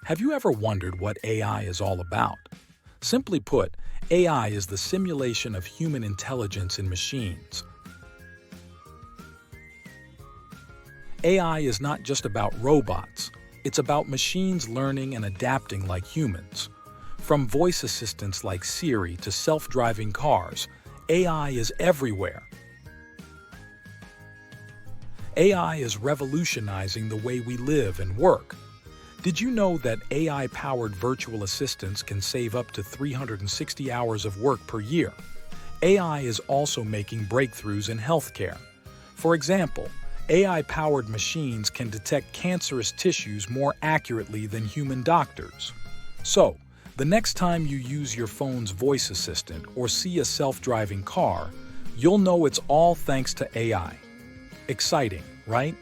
Have you ever wondered what AI is all about? Simply put, AI is the simulation of human intelligence in machines. AI is not just about robots, it's about machines learning and adapting like humans. From voice assistants like Siri to self-driving cars, AI is everywhere. AI is revolutionizing the way we live and work. Did you know that AI-powered virtual assistants can save up to 360 hours of work per year? AI is also making breakthroughs in healthcare. For example, AI-powered machines can detect cancerous tissues more accurately than human doctors. So, the next time you use your phone's voice assistant or see a self-driving car, you'll know it's all thanks to AI. Exciting, right?